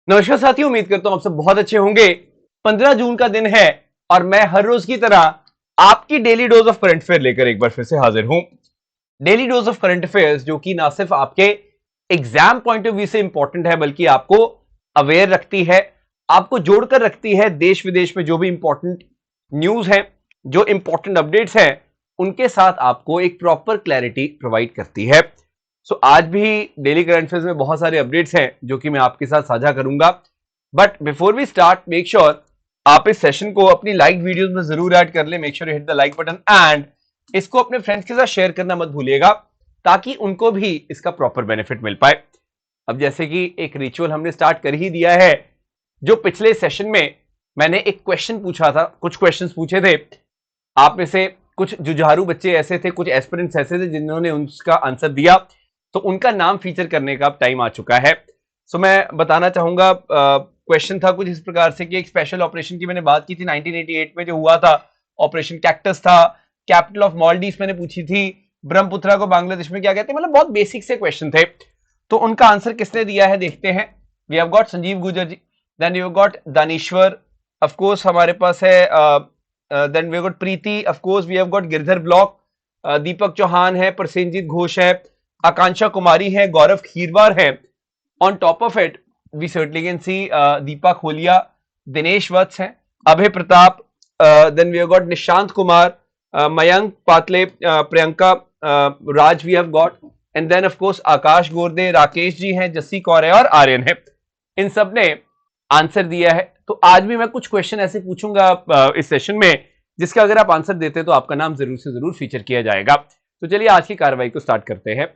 नमस्कार साथियों, उम्मीद करता हूं आप सब बहुत अच्छे होंगे। 15 जून का दिन है और मैं हर रोज की तरह आपकी daily dose of current affair लेकर एक बार फिर से हाजिर हूं। Daily dose of current affairs जो कि ना सिर्फ आपके एग्जाम पॉइंट ऑफ व्यू से इंपॉर्टेंट है बल्कि आपको अवेयर रखती है, आपको जोड़कर रखती है। देश विदेश में जो भी इंपॉर्टेंट न्यूज है, जो इंपॉर्टेंट अपडेट्स हैं, उनके साथ आपको एक प्रॉपर क्लैरिटी प्रोवाइड करती है। आज भी डेली करंट अफेयर्स में बहुत सारे अपडेट्स हैं जो कि मैं आपके साथ साझा करूंगा। But before we start, make sure आप इस सेशन को अपनी लाइक वीडियोस में जरूर ऐड कर ले। Make sure hit the like button and इसको अपने फ्रेंड्स के साथ शेयर करना मत भूलिएगा ताकि उनको भी इसका प्रॉपर बेनिफिट मिल पाए। अब जैसे कि एक रिचुअल हमने स्टार्ट कर ही दिया है, जो पिछले सेशन में मैंने एक क्वेश्चन पूछा था, कुछ क्वेश्चंस पूछे थे। आप में से कुछ जुझारू बच्चे ऐसे थे, कुछ एस्पिरेंट्स ऐसे थे जिन्होंने उसका आंसर दिया, तो उनका नाम फीचर करने का टाइम आ चुका है। मैं बताना चाहूंगा, क्वेश्चन था कुछ इस प्रकार से कि एक स्पेशल ऑपरेशन की मैंने बात की थी 1988 में जो हुआ था, ऑपरेशन कैक्टस था। कैपिटल ऑफ मालदीव मैंने पूछी थी, ब्रह्मपुत्रा को बांग्लादेश में क्या कहते हैं, मतलब बहुत बेसिक से क्वेश्चन थे। तो उनका आंसर किसने दिया है देखते हैं। We have got Sanjeev Gujar ji, then we have got Danishwar, of course हमारे पास है, then we have got Preeti, of course we have got Girdhar block, Deepak Chauhan है, प्रसेनजीत घोष है, आकांक्षा कुमारी है, गौरव खीरवार है। On top of it we certainly can see Deepa Kholia, Dinesh Vats है, Abhay Pratap, then we have got Nishant Kumar, Mayank Patle, Priyanka Raj we have got, and then of course Akash Gorde, Rakesh ji हैं, जस्सी कौर है और आर्यन है। इन सब ने आंसर दिया है। तो आज भी मैं कुछ क्वेश्चन ऐसे पूछूंगा इस सेशन में जिसका अगर आप आंसर देते तो आपका नाम जरूर से जरूर फीचर किया जाएगा। तो चलिए आज की कार्रवाई को स्टार्ट करते हैं।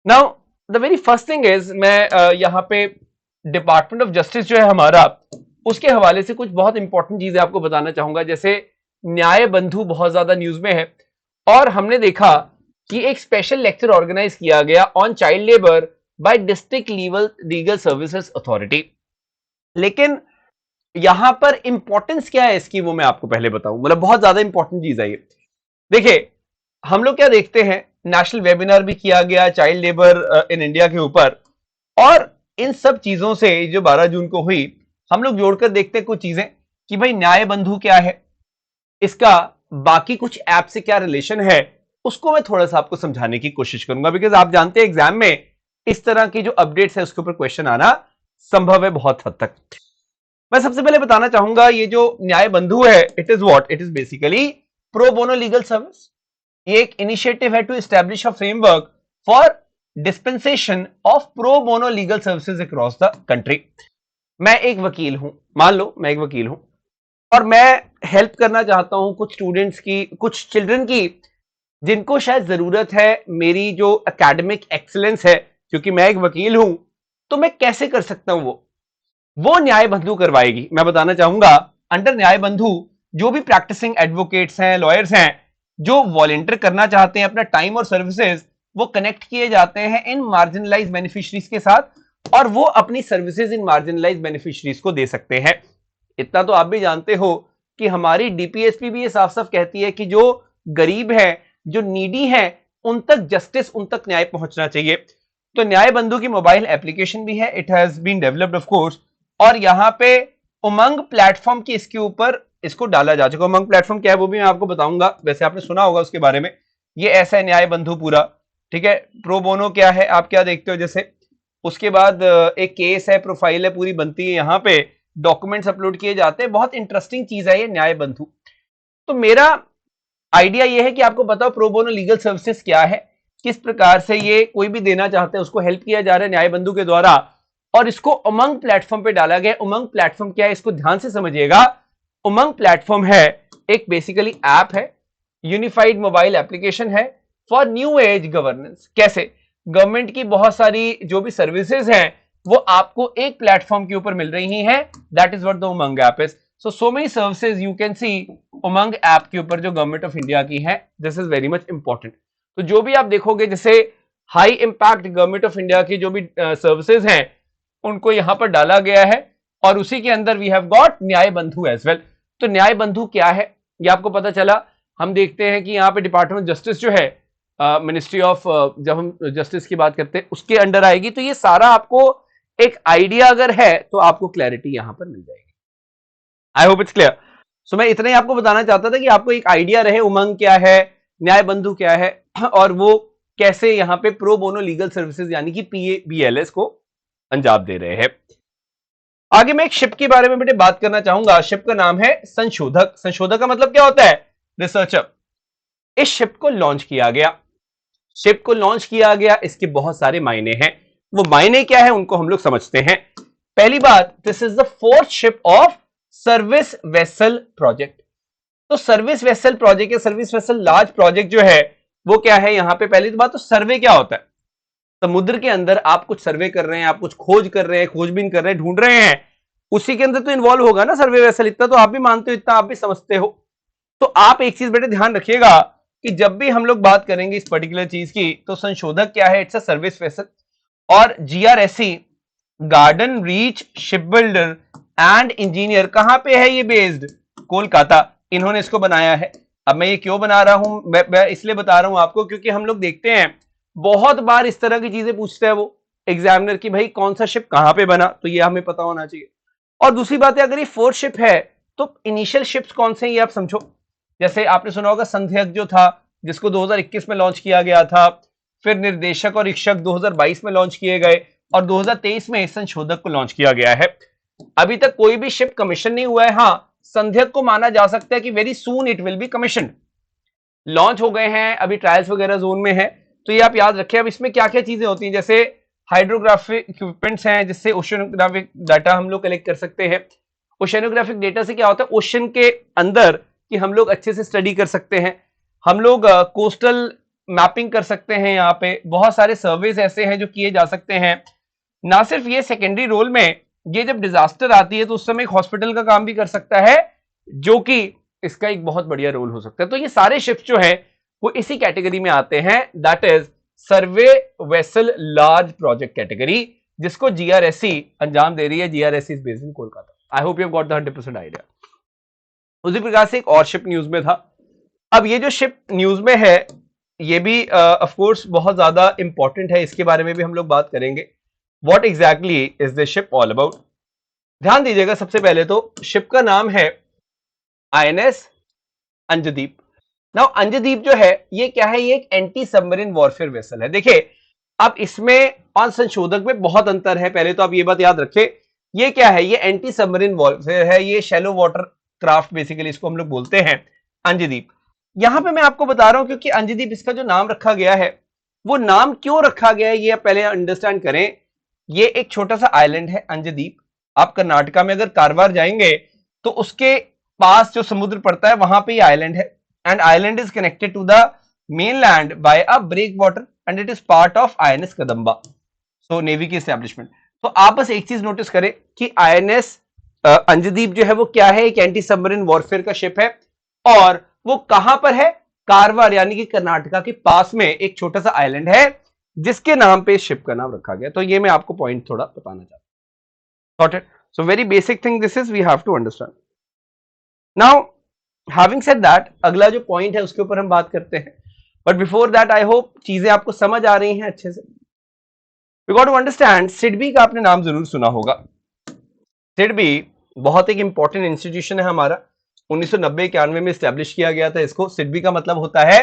Now the very first thing is, मैं यहाँ पे डिपार्टमेंट ऑफ जस्टिस जो है हमारा, उसके हवाले से कुछ बहुत इंपॉर्टेंट चीजें आपको बताना चाहूंगा। जैसे न्याय बंधु बहुत ज्यादा न्यूज में है और हमने देखा कि एक स्पेशल लेक्चर ऑर्गेनाइज किया गया on child labour by district legal services authority. लेकिन यहां पर इंपॉर्टेंस क्या है इसकी, वो मैं आपको पहले बताऊं। मतलब बहुत ज्यादा इंपॉर्टेंट चीज है ये। देखिए, हम लोग क्या देखते हैं, नेशनल वेबिनार भी किया गया चाइल्ड लेबर इन इंडिया के ऊपर, और इन सब चीजों से जो 12 जून को हुई, हम लोग जोड़कर देखते हैं कुछ चीजें कि भाई न्याय बंधु क्या है, इसका बाकी कुछ ऐप से क्या रिलेशन है, उसको मैं थोड़ा सा आपको समझाने की कोशिश करूंगा। बिकॉज आप जानते हैं एग्जाम में इस तरह की जो अपडेट्स है उसके ऊपर क्वेश्चन आना संभव है बहुत हद तक। मैं सबसे पहले बताना चाहूंगा, ये जो न्याय बंधु है, it is what, it is basically pro bono legal service. ये एक इनिशिएटिव है to establish a framework for dispensation of pro bono legal services across the country. मैं एक वकील हूं, मान लो मैं एक वकील हूं और मैं हेल्प करना चाहता हूं कुछ स्टूडेंट्स की, कुछ चिल्ड्रन की, जिनको शायद जरूरत है मेरी जो एकेडमिक एक्सीलेंस है। क्योंकि मैं एक वकील हूं तो मैं कैसे कर सकता हूं, वो न्याय बंधु करवाएगी। मैं बताना चाहूंगा, अंडर न्याय बंधु जो भी प्रैक्टिसिंग एडवोकेट्स हैं, लॉयर्स हैं, जो वॉलंटियर करना चाहते हैं अपना टाइम और सर्विसेज, वो कनेक्ट किए जाते हैं इन मार्जिनलाइज बेनिफिशरीज के साथ और वो अपनी सर्विसेज इन मार्जिनलाइज बेनिफिशरीज को दे सकते हैं। इतना तो आप भी जानते हो कि हमारी डीपीएसपी भी ये साफ साफ कहती है कि जो गरीब है, जो नीडी है, उन तक जस्टिस, उन तक न्याय पहुंचना चाहिए। तो न्याय बंधु की मोबाइल एप्लीकेशन भी है, it has been developed of course, और यहां पे उमंग प्लेटफॉर्म की इसके ऊपर इसको डाला जा चुका। उमंग प्लेटफॉर्म क्या है वो भी मैं आपको बताऊंगा, वैसे आपने सुना होगा उसके बारे में। ये ऐसा है न्याय बंधु पूरा, ठीक है। प्रो बोनो क्या है, आप क्या देखते हो, जैसे उसके बाद एक केस है, प्रोफाइल है, पूरी बनती है, यहाँ पे डॉक्यूमेंट्स अपलोड किए जाते हैं। बहुत इंटरेस्टिंग चीज है ये न्याय बंधु। तो मेरा आइडिया ये है कि आपको बताओ प्रो बोनो लीगल सर्विसेज क्या है, किस प्रकार से ये कोई भी देना चाहते हैं उसको हेल्प किया जा रहा है न्याय बंधु के द्वारा, और इसको उमंग प्लेटफॉर्म पे डाला गया। उमंग प्लेटफॉर्म क्या है, इसको ध्यान से समझिएगा। उमंग प्लेटफॉर्म है एक बेसिकली ऐप है, यूनिफाइड मोबाइल एप्लीकेशन है फॉर न्यू एज गवर्नेंस। कैसे गवर्नमेंट की बहुत सारी जो भी सर्विसेज हैं वो आपको एक प्लेटफॉर्म के ऊपर मिल रही हैं, that is what the Umang app is. So many services you can see Umang app के ऊपर जो गवर्नमेंट ऑफ इंडिया की है। This is very much important. तो जो भी आप देखोगे, जैसे high impact government of India की जो भी सर्विसेज हैं उनको यहां पर डाला गया है, और उसी के अंदर वी हैव गॉट न्याय बंधु एज वेल। तो न्याय बंधु क्या है ये आपको पता चला। हम देखते हैं कि यहाँ पे डिपार्टमेंट ऑफ जस्टिस जो है, मिनिस्ट्री ऑफ, जब हम जस्टिस की बात करते हैं उसके अंडर आएगी। तो ये सारा आपको एक आइडिया अगर है तो आपको क्लैरिटी यहां पर मिल जाएगी। I hope it's clear. So मैं इतना ही आपको बताना चाहता था कि आपको एक आइडिया रहे उमंग क्या है, न्याय बंधु क्या है, और वो कैसे यहां पे प्रो बोनो लीगल सर्विसेज यानी कि PABLS को अंजाम दे रहे हैं। आगे मैं एक शिप के बारे में बेटे बात करना चाहूंगा। शिप का नाम है संशोधक। संशोधक का मतलब क्या होता है? रिसर्चर। इस शिप को लॉन्च किया गया। शिप को लॉन्च किया गया, इसके बहुत सारे मायने हैं। वो मायने क्या है उनको हम लोग समझते हैं। पहली बात, this is the fourth ship of service vessel project. तो सर्विस वेसल प्रोजेक्ट या सर्विस वेसल लार्ज प्रोजेक्ट जो है वो क्या है यहां पे? पहली बात तो सर्वे क्या होता है? समुद्र के अंदर आप कुछ सर्वे कर रहे हैं, आप कुछ खोज कर रहे हैं, खोजबीन कर रहे हैं, ढूंढ रहे हैं, उसी के अंदर तो इन्वॉल्व होगा ना सर्वे वेसल। इतना तो आप भी मानते हो, इतना आप भी समझते हो। तो आप एक चीज बेटे ध्यान रखिएगा कि जब भी हम लोग बात करेंगे इस पर्टिकुलर चीज की, तो संशोधक क्या है? It's a service vessel. और GRSE garden reach ship builder and engineer, कहां पे है ये बेस्ड? कोलकाता। इन्होंने इसको बनाया है। अब मैं ये क्यों बना रहा हूं? मैं इसलिए बता रहा हूं आपको क्योंकि हम लोग देखते हैं बहुत बार इस तरह की चीजें पूछते हैं वो एग्जामिनर की, भाई कौन सा शिप कहां पे बना, तो ये हमें पता होना चाहिए। और दूसरी बात है, अगर ये फोर्थ शिप है तो इनिशियल शिप्स कौन से हैं ये आप समझो। जैसे आपने सुना होगा संध्यक जो था, जिसको 2021 में लॉन्च किया गया था, फिर निर्देशक और इक्षक 2022 में लॉन्च किए गए, और 2023 में संशोधक को लॉन्च किया गया है। अभी तक कोई भी शिप कमीशन नहीं हुआ है। हाँ, संध्यक को माना जा सकता है कि very soon it will be commission. Launch हो गए हैं, अभी ट्रायल्स वगैरह जोन में है। तो ये आप याद रखें। अब इसमें क्या क्या चीजें होती हैं, जैसे हाइड्रोग्राफिक इक्विपमेंट्स हैं जिससे ओशियनोग्राफिक डाटा हम लोग कलेक्ट कर सकते हैं। ओशियनोग्राफिक डेटा से क्या होता है? ओशन के अंदर कि हम लोग अच्छे से स्टडी कर सकते हैं। हम लोग कोस्टल मैपिंग कर सकते हैं। यहाँ पे बहुत सारे सर्वेज ऐसे हैं जो किए जा सकते हैं। ना सिर्फ ये, सेकेंडरी रोल में ये जब डिजास्टर आती है तो उस समय एक हॉस्पिटल का काम भी कर सकता है, जो कि इसका एक बहुत बढ़िया रोल हो सकता है। तो ये सारे शिप्स जो है वो इसी कैटेगरी में आते हैं, that is survey vessel large project category, जिसको GRSE अंजाम दे रही है। GRSE is based in Kolkata. I hope you have got the 100% idea. उसी प्रकार से एक और शिप न्यूज में था। अब ये जो शिप न्यूज में है ये भी ऑफ कोर्स बहुत ज्यादा इंपॉर्टेंट है, इसके बारे में भी हम लोग बात करेंगे। What exactly is this ship all about? ध्यान दीजिएगा। सबसे पहले तो शिप का नाम है INS अंजदीप। नाउ अंजदीप जो है ये क्या है? ये एक एंटी सबमरीन वॉरफेयर वेसल है। देखिए, अब इसमें और संशोधक में बहुत अंतर है। पहले तो आप ये बात याद रखें, ये क्या है? ये एंटी सबमरीन वॉरफेयर है। ये शैलो वाटर क्राफ्ट बेसिकली इसको हम लोग बोलते हैं, अंजदीप। यहां पे मैं आपको बता रहा हूं क्योंकि अंजदीप इसका जो नाम रखा गया है, वो नाम क्यों रखा गया है ये आप पहले अंडरस्टैंड करें। ये एक छोटा सा आइलैंड है अंजदीप। आप कर्नाटका में अगर कारवार जाएंगे तो उसके पास जो समुद्र पड़ता है वहां पे ये आइलैंड है। And island is connected to the mainland by a break water and it is part of INS Kadamba, so navy की एस्टेब्लिशमेंट। तो आप बस एक चीज नोटिस करें कि INS अंजदीप जो है वो क्या है? एक एंटी सबमरीन वॉरफेयर का शिप है। और वो कहां पर है? कारवार यानी कि कर्नाटका के पास में एक छोटा सा आइलैंड है जिसके नाम पे शिप का नाम रखा गया। तो ये मैं आपको पॉइंट थोड़ा बताना चाहता हूं। So very basic thing this is, we have to understand. Now having said that, अगला जो पॉइंट है उसके ऊपर हम बात करते हैं। But before that I hope चीजें आपको समझ आ रही हैं अच्छे से। We got to understand, SIDBI का आपने नाम जरूर सुना होगा। सिडबी बहुत एक इंपॉर्टेंट इंस्टीट्यूशन है हमारा। 1990-91 में स्टैब्लिश किया गया था इसको। सिडबी का मतलब होता है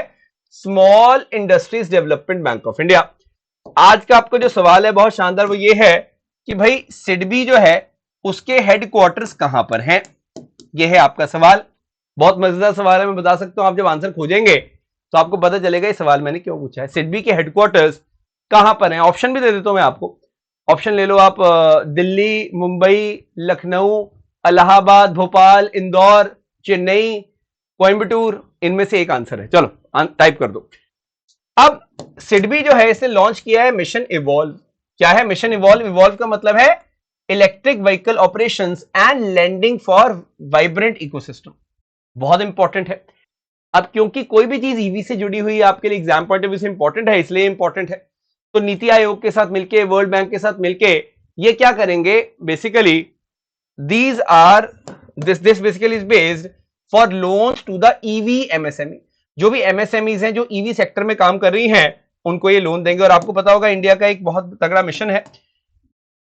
small industries development bank of India. आज का आपको जो सवाल है बहुत शानदार, वो ये है कि भाई सिडबी जो है उसके हेडक्वार्टर्स कहां पर हैं? ये है आपका सवाल। बहुत मजेदार सवाल है, मैं बता सकता हूं। आप जब आंसर खोजेंगे तो आपको पता चलेगा ये सवाल मैंने क्यों पूछा है। सिडबी के हेडक्वार्टर्स कहां पर हैं? ऑप्शन भी दे देता हूं मैं आपको। ऑप्शन ले लो आप, दिल्ली, मुंबई, लखनऊ, इलाहाबाद, भोपाल, इंदौर, चेन्नई, कोयंबटूर, इनमें से एक आंसर है। चलो टाइप कर दो। अब सिडबी जो है इसे लॉन्च किया है मिशन इवॉल्व। क्या है मिशन इवॉल्व? इवॉल्व का मतलब है electric vehicle operations and landing for vibrant ecosystem. बहुत इंपॉर्टेंट है। अब क्योंकि कोई भी चीज ईवी से जुड़ी हुई है आपके लिए एग्जाम पॉइंट ऑफ व्यू से इंपॉर्टेंट है, इसलिए इंपॉर्टेंट है। तो नीति आयोग के साथ मिलके, वर्ल्ड बैंक के साथ मिलके ये क्या करेंगे? Basically these are this basically is based for loans to the EV MSME। जो भी MSMEs हैं जो EV सेक्टर में काम कर रही हैं उनको ये लोन देंगे। और आपको पता होगा इंडिया का एक बहुत तगड़ा मिशन है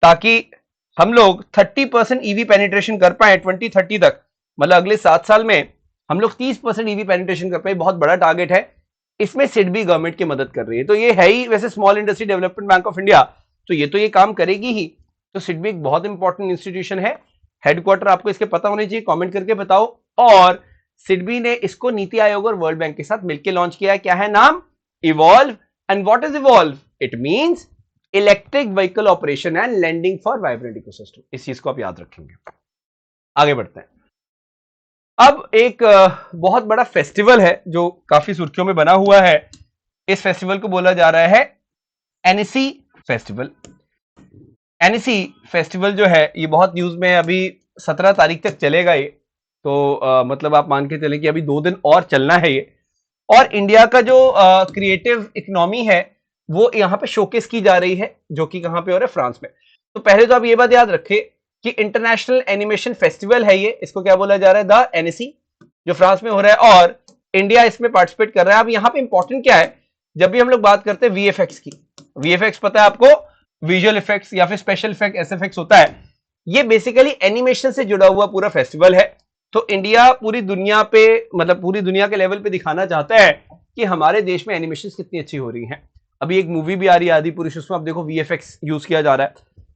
ताकि हम लोग 30% ईवी पेनिट्रेशन कर पाए 2030 तक, मतलब अगले 7 साल में हम लोग 30% ईवी पेनिट्रेशन कर पाए। बहुत बड़ा टारगेट है। इसमें सिडबी गवर्नमेंट की मदद कर रही है। तो ये है ही वैसे small industry development bank of India, तो ये काम करेगी ही। तो सिडबी एक बहुत इंपॉर्टेंट इंस्टीट्यूशन है। हेडक्वार्टर आपको इसके पता होने चाहिए, कमेंट करके बताओ। और सिडबी ने इसको नीति आयोग और वर्ल्ड बैंक के साथ मिलकर लॉन्च किया है। क्या है नाम? Evolve. And what is evolve? It means electric vehicle operation and landing for vibrant ecosystem. इस चीज को आप याद रखेंगे। आगे बढ़ते हैं। अब एक बहुत बड़ा फेस्टिवल है जो काफी सुर्खियों में बना हुआ है। इस फेस्टिवल को बोला जा रहा है एनएससी फेस्टिवल। एनएससी फेस्टिवल जो है ये बहुत न्यूज में है। अभी 17 तारीख तक चलेगा ये। तो मतलब आप मान के चलें कि अभी 2 दिन और चलना है ये। और इंडिया का जो क्रिएटिव इकोनॉमी है वो यहाँ पे शोकेस की जा रही है, जो कि कहाँ पे हो रहा है? फ्रांस में। तो पहले तो आप ये बात याद रखें कि इंटरनेशनल एनिमेशन फेस्टिवल है ये। इसको क्या बोला जा रहा है? द एनएससी, जो फ्रांस में हो रहा है और इंडिया इसमें पार्टिसिपेट कर रहा है। अब यहाँ पे इंपॉर्टेंट क्या है, जब भी हम लोग बात करते हैं वीएफएक्स की, वीएफएक्स पता है आपको, विजुअल इफेक्ट्स या फिर स्पेशल इफेक्ट, एसएफएक्स होता है। ये बेसिकली एनिमेशन से जुड़ा हुआ पूरा फेस्टिवल है। तो इंडिया पूरी दुनिया पे, मतलब पूरी दुनिया के लेवल पे दिखाना चाहता है कि हमारे देश में एनिमेशन कितनी अच्छी हो रही हैं। अभी एक मूवी भी आ रही है आदि पुरुष, उसमें आप देखो वीएफएक्स यूज किया जा रहा है।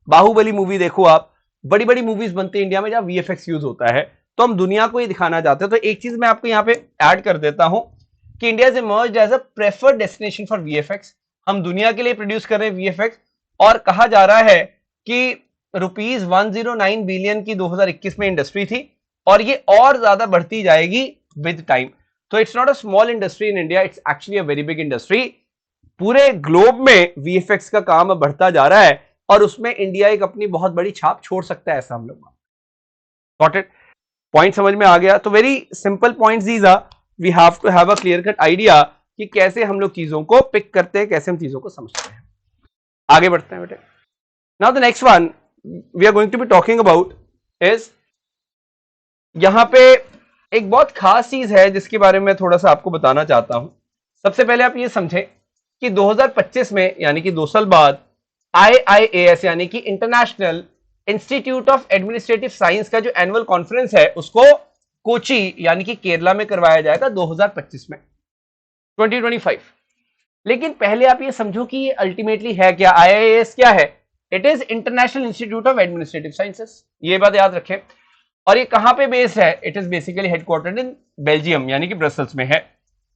बाहुबली मूवी देखो आप, बड़ी बड़ी मूवीज बनती है इंडिया में जहां वीएफएक्स यूज होता है। तो हम दुनिया को ये दिखाना चाहते हैं। तो एक चीज मैं आपको यहाँ पे ऐड कर देता हूं कि India is emerged as a preferred destination for VFX. हम दुनिया के लिए प्रोड्यूस कर रहे हैं वीएफएक्स। और कहा जा रहा है कि रुपीज 109 बिलियन की 2021 में इंडस्ट्री थी और ये और ज्यादा बढ़ती जाएगी विद टाइम। तो it's not a small industry in India, it's actually a very big industry. पूरे ग्लोब में वीएफएक्स का काम बढ़ता जा रहा है और उसमें इंडिया एक अपनी बहुत बड़ी छाप छोड़ सकता है, ऐसा हम लोग। Got it? पॉइंट समझ में आ गया? तो very simple points these are, we have to have a clear cut idea कि कैसे हम लोग चीजों को पिक करते हैं, कैसे हम चीजों को समझते हैं। आगे बढ़ते हैं बेटे। Now the next one we are going to be talking about is, यहां पे एक बहुत खास चीज है जिसके बारे में थोड़ा सा आपको बताना चाहता हूं। सबसे पहले आप ये समझें कि 2025 में, यानी कि 2 साल बाद, IIAS यानी कि international institute of administrative science का जो एनुअल कॉन्फ्रेंस है उसको कोची यानी कि केरला में करवाया जाएगा 2025 में, 2025। लेकिन पहले आप ये समझो कि ये अल्टीमेटली है क्या? IIAS क्या है? It is international institute of administrative sciences. ये बात याद रखें। और ये कहां पे बेस्ड है? It is basically headquartered in Belgium यानी कि ब्रसल्स में है।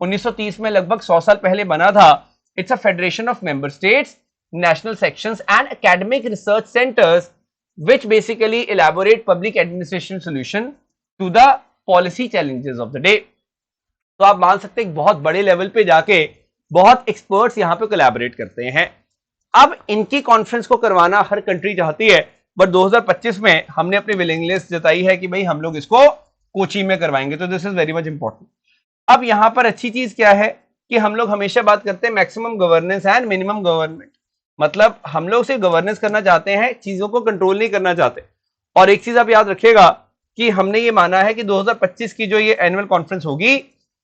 1930 में लगभग 100 साल पहले बना था। It's a federation of member states, national sections and academic research centers which basically elaborate public administration solution to the policy challenges of the day। तो आप मान सकते हैं बहुत बड़े लेवल पे जाके बहुत एक्सपर्ट्स यहां पे कोलैबोरेट करते हैं। अब इनकी कॉन्फ्रेंस को करवाना हर कंट्री चाहती है, बट 2025 में हमने अपनी विलिंगनेस जताई है कि भाई हम लोग इसको कोची में करवाएंगे। तो this is very much important. अब यहां पर अच्छी चीज क्या है कि हम लोग हमेशा बात करते हैं maximum governance and minimum government. मतलब हम लोग सिर्फ गवर्नेंस करना चाहते हैं, चीजों को कंट्रोल नहीं करना चाहते। और एक चीज आप याद रखिएगा कि हमने ये माना है कि 2025 की जो ये एनुअल कॉन्फ्रेंस होगी,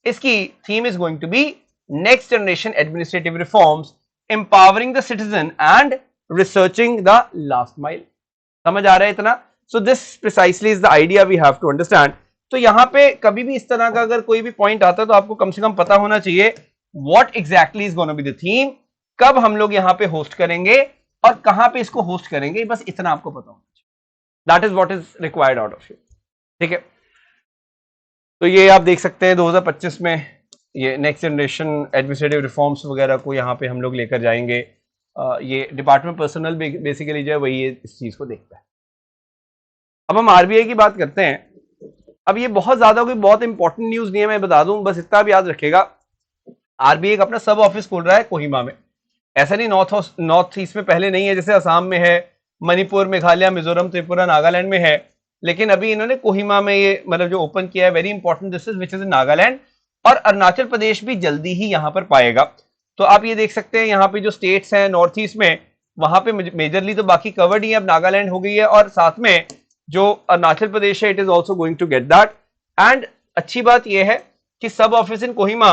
इसकी theme is going to be next generation administrative reforms, empowering the citizen and researching the last mile. समझ आ रहा है इतना? So this precisely is the idea we have to understand. तो यहां पे कभी भी इस तरह का अगर कोई भी पॉइंट आता है तो आपको कम से कम पता होना चाहिए what exactly is gonna be the theme, कब हम लोग यहां पे होस्ट करेंगे और कहां पे इसको होस्ट करेंगे, बस इतना आपको पता होना चाहिए। That is what is required out of you. ठीक है? तो ये आप देख सकते हैं 2025 में ये नेक्स्ट जनरेशन एडमिनिस्ट्रेटिव रिफॉर्म्स वगैरह को यहां पे हम लोग लेकर जाएंगे। ये डिपार्टमेंट पर्सनल बेसिकली जो है वही इस चीज को देखता है। अब हम आरबीआई की बात करते हैं। अब ये बहुत ज्यादा कोई बहुत इंपॉर्टेंट न्यूज नहीं है, मैं बता दूं, बस इतना भी याद रखेगा। आरबीआई का अपना सब ऑफिस खोल रहा है कोहिमा में। ऐसा नहीं नॉर्थ ईस्ट में पहले नहीं है, जैसे असम में है, मणिपुर, मेघालय, मिजोरम, त्रिपुरा, नागालैंड में है, लेकिन अभी इन्होंने कोहिमा में ये मतलब जो ओपन किया है, very important this is which is in Nagaland. और अरुणाचल प्रदेश भी जल्दी ही यहां पर पाएगा। तो आप ये देख सकते हैं यहाँ पे जो स्टेट्स हैं नॉर्थ ईस्ट में, वहां पे मेजरली तो बाकी कवर्ड ही है, अब नागालैंड हो गई है और साथ में जो अरुणाचल प्रदेश है it is also going to get that. And अच्छी बात यह है कि sub office in Kohima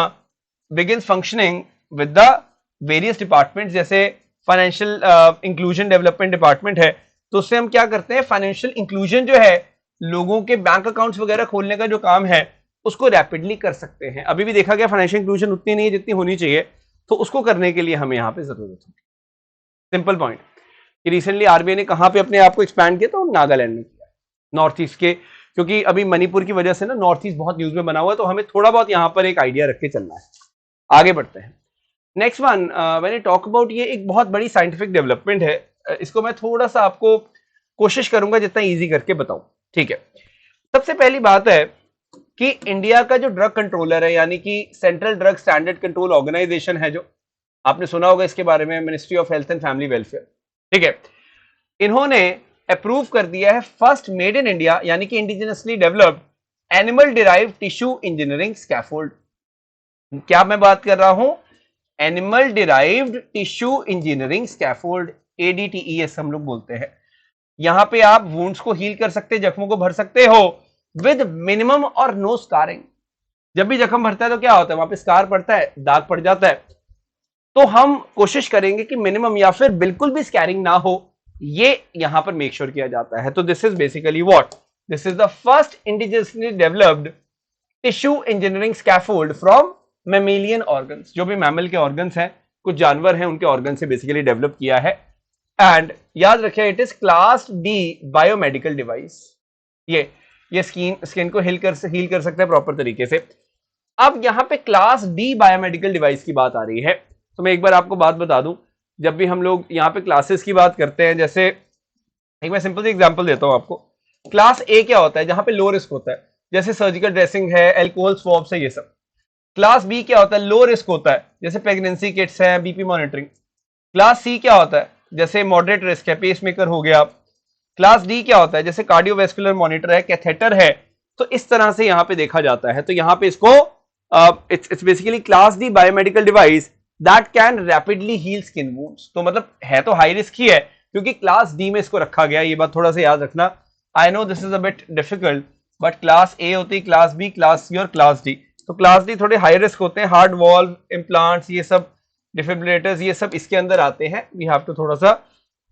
begins functioning with the various departments, जैसे फाइनेंशियल इंक्लूजन डेवलपमेंट डिपार्टमेंट है, तो उससे हम क्या करते हैं, फाइनेंशियल इंक्लूजन जो है, लोगों के बैंक अकाउंट्स वगैरह खोलने का जो काम है उसको रैपिडली कर सकते हैं। अभी भी देखा गया फाइनेंशियल इंक्लूजन उतनी नहीं है जितनी होनी चाहिए, तो उसको करने के लिए हमें यहां पे जरूरत है। सिंपल पॉइंट कि रिसेंटली आरबीआई ने कहां पे अपने आप को एक्सपैंड किया, तो नागालैंड में किया, नॉर्थ ईस्ट के, क्योंकि अभी मणिपुर की वजह से ना नॉर्थ ईस्ट बहुत न्यूज में बना हुआ है, तो हमें थोड़ा बहुत यहां पर एक आइडिया रख के चलना है। आगे बढ़ते हैं। Next one when I talk about, ये एक बहुत बड़ी साइंटिफिक डेवलपमेंट है, इसको मैं थोड़ा सा आपको कोशिश करूंगा जितना इजी करके बताऊं, ठीक है। सबसे पहली बात है कि इंडिया का जो ड्रग कंट्रोलर है, यानी कि central drug standard control organisation है, जो आपने सुना होगा इसके बारे में, ministry of health and family welfare, ठीक है, इन्होंने अप्रूव कर दिया है फर्स्ट मेड इन इंडिया, यानी कि indigenously developed animal derived tissue engineering scaffold. क्या मैं बात कर रहा हूं, animal derived tissue engineering scaffold, ADTES हम लोग बोलते हैं। यहां पे आप वुंड्स को हील कर सकते, जख्मों को भर सकते हो विद मिनिमम और नो स्कारिंग। जब भी जख्म भरता है तो क्या होता है, वहां पे स्कार पड़ता है, दाग पड़ जाता है, तो हम कोशिश करेंगे कि मिनिमम या फिर बिल्कुल भी स्कैरिंग ना हो, ये यहां पर मेक श्योर किया जाता है। तो this is basically what, this is the first indigenously developed tissue engineering scaffold from mammalian organs. जो भी मैमल के ऑर्गन्स हैं, कुछ जानवर हैं, उनके ऑर्गन से बेसिकली डेवलप किया है। एंड याद रखिए, it is class D biomedical device. ये स्किन को हील कर सकता है प्रॉपर तरीके से। अब यहां पे क्लास डी बायोमेडिकल डिवाइस की बात आ रही है, तो मैं एक बार आपको बात बता दूं, जब भी हम लोग यहां पे क्लासेस की बात करते हैं, जैसे एक मैं सिंपल सी एग्जांपल देता हूं आपको। क्लास ए क्या होता है, जहां पे लो रिस्क होता है, जैसे सर्जिकल ड्रेसिंग है, एल्कोहल स्वॉब्स है, ये सब। क्लास बी क्या होता है, लो रिस्क होता है, जैसे प्रेगनेंसी किट्स है, बीपी मॉनिटरिंग। क्लास सी क्या होता है, जैसे मॉडरेट रिस्क है, पेसमेकर हो गया। क्लास डी क्या होता है, जैसे कार्डियोवैस्कुलर मॉनिटर है, कैथेटर है। तो इस तरह से यहां पे देखा जाता है। तो यहां पे इसको it's basically class D biomedical device that can rapidly heal skin wounds. तो मतलब है तो हाई रिस्क ही है, क्योंकि क्लास डी में इसको रखा गया, ये बात थोड़ा सा याद रखना। I know this is a bit difficult, but class ए होती है, क्लास बी, क्लास सी और क्लास डी। तो क्लास डी थोड़े हाई रिस्क होते हैं, हार्ट वॉल्व, इम्प्लांट्स, ये सब, डिफिब्रिलेटर्स, ये सब इसके अंदर आते हैं। वी हैव टू थोड़ा सा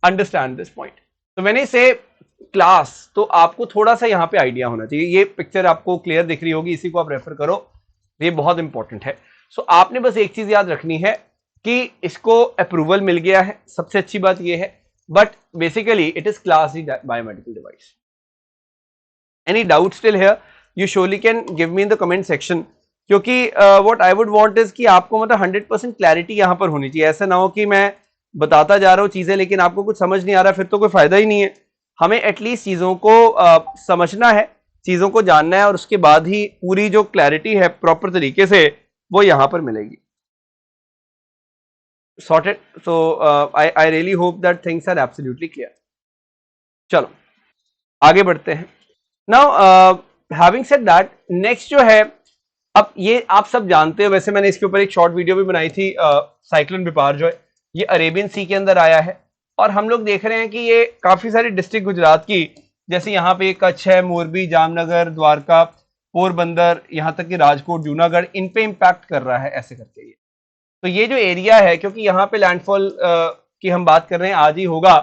अंडरस्टैंड दिस पॉइंट। तो मैंने से क्लास, तो आपको थोड़ा सा यहाँ पे आइडिया होना चाहिए। ये पिक्चर आपको क्लियर दिख रही होगी, इसी को आप रेफर करो, ये बहुत इंपॉर्टेंट है। सो आपने बस एक चीज याद रखनी है कि इसको अप्रूवल मिल गया है, सबसे अच्छी बात ये है, but basically it is class D biomedical device. Any doubt still here, you surely can give me in the comment section, क्योंकि what I would want is कि आपको मतलब 100% क्लैरिटी यहां पर होनी चाहिए। ऐसा ना हो कि मैं बताता जा रहा हूं चीजें, लेकिन आपको कुछ समझ नहीं आ रहा, फिर तो कोई फायदा ही नहीं है। हमें एटलीस्ट चीजों को समझना है, चीजों को जानना है, और उसके बाद ही पूरी जो क्लैरिटी है प्रॉपर तरीके से वो यहां पर मिलेगी। Sorted. So I really hope that things are absolutely clear. चलो आगे बढ़ते हैं। Now having said that, next जो है, अब ये आप सब जानते हो, वैसे मैंने इसके ऊपर एक शॉर्ट वीडियो भी बनाई थी। साइक्लोन बिपार जो है, ये अरेबियन सी के अंदर आया है, और हम लोग देख रहे हैं कि ये काफी सारी डिस्ट्रिक्ट गुजरात की, जैसे यहाँ पे कच्छ है, मोरबी, जामनगर, द्वारका, पोरबंदर, यहाँ तक कि राजकोट, जूनागढ़, इन पे इम्पैक्ट कर रहा है ऐसे करके। ये तो ये जो एरिया है, क्योंकि यहाँ पे लैंडफॉल की हम बात कर रहे हैं, आज ही होगा।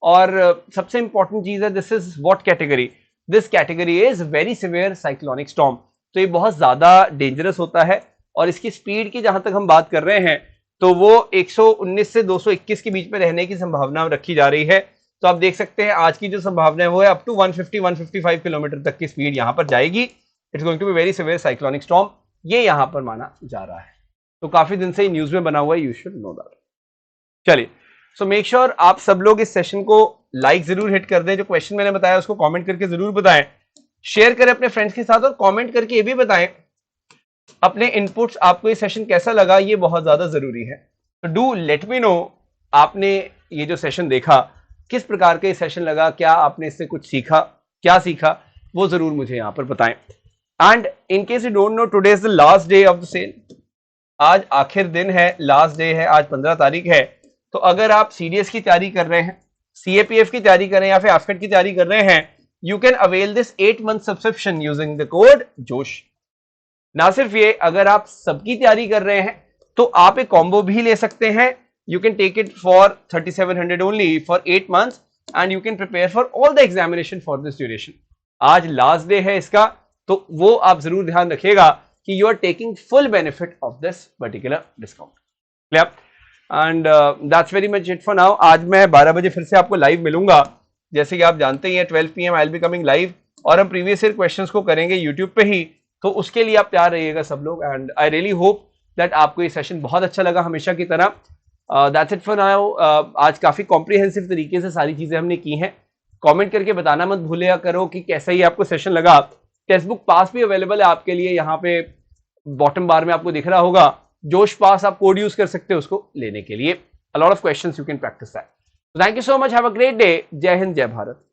और सबसे इंपॉर्टेंट चीज है, this is what category, this category is very severe cyclonic storm. तो ये बहुत ज्यादा डेंजरस होता है, और इसकी स्पीड की जहां तक हम बात कर रहे हैं, तो वो 119 से 221 के बीच में रहने की संभावना रखी जा रही है। तो आप देख सकते हैं आज की जो संभावना है वो है अप टू 150-155 किलोमीटर तक की स्पीड यहां पर जाएगी। It's going to be very severe cyclonic storm, ये यहां पर माना जा रहा है। तो काफी दिन से न्यूज में बना हुआ है, यू शुड नो दैट। चलिए, सो मेक श्योर आप सब लोग इस सेशन को लाइक जरूर हिट कर दें, जो क्वेश्चन मैंने बताया उसको कमेंट करके जरूर बताएं, शेयर करें अपने फ्रेंड्स के साथ, और कमेंट करके ये भी बताएं अपने इनपुट्स, आपको ये सेशन कैसा लगा, ये बहुत ज्यादा जरूरी है। तो डू लेट मी नो, आपने ये जो सेशन देखा किस प्रकार का ये सेशन लगा, क्या आपने इससे कुछ सीखा, क्या सीखा, वो जरूर मुझे यहां पर बताएं। And in case you don't know, today is the last day of the sale. आज आखिर दिन है, लास्ट डे है, आज 15 तारीख है। तो अगर आप सीडीएस की तैयारी कर रहे हैं, सीएपीएफ की तैयारी कर रहे हैं, या फिर एफकेट की तैयारी कर रहे हैं, you can avail this 8 month subscription using the code जोश। ना सिर्फ ये, अगर आप सबकी तैयारी कर रहे हैं तो आप एक कॉम्बो भी ले सकते हैं। You can take it for 3700 only for 8 months, and you can prepare for all the examination for this duration. आज लास्ट डे है इसका, तो वो आप जरूर ध्यान रखिएगा कि you are taking full benefit of this particular discount. Clear? And that's very much it for now. आज मैं 12 बजे फिर से आपको लाइव मिलूंगा। जैसे कि आप जानते ही हैं 12 PM I will be coming live, और हम प्रीवियस ईयर क्वेश्चंस को करेंगे यूट्यूब पे ही, तो उसके लिए आप तैयार रहिएगा सब लोग। And I really hope that आपको ये सेशन बहुत अच्छा लगा हमेशा की तरह। That's it for now. आज काफी कॉम्प्रिहेंसिव तरीके से सारी चीजें हमने की हैं। कमेंट करके बताना मत भूलिएगा करो कि कैसा ही आपको सेशन लगा। टेक्स्ट बुक पास भी अवेलेबल है आपके लिए, यहाँ पे बॉटम बार में आपको दिख रहा होगा। जोश पास आप कोड यूज कर सकते हो उसको लेने के लिए। A lot of questions you can practice that. Thank you so much, have a great day. जय हिंद, जय भारत।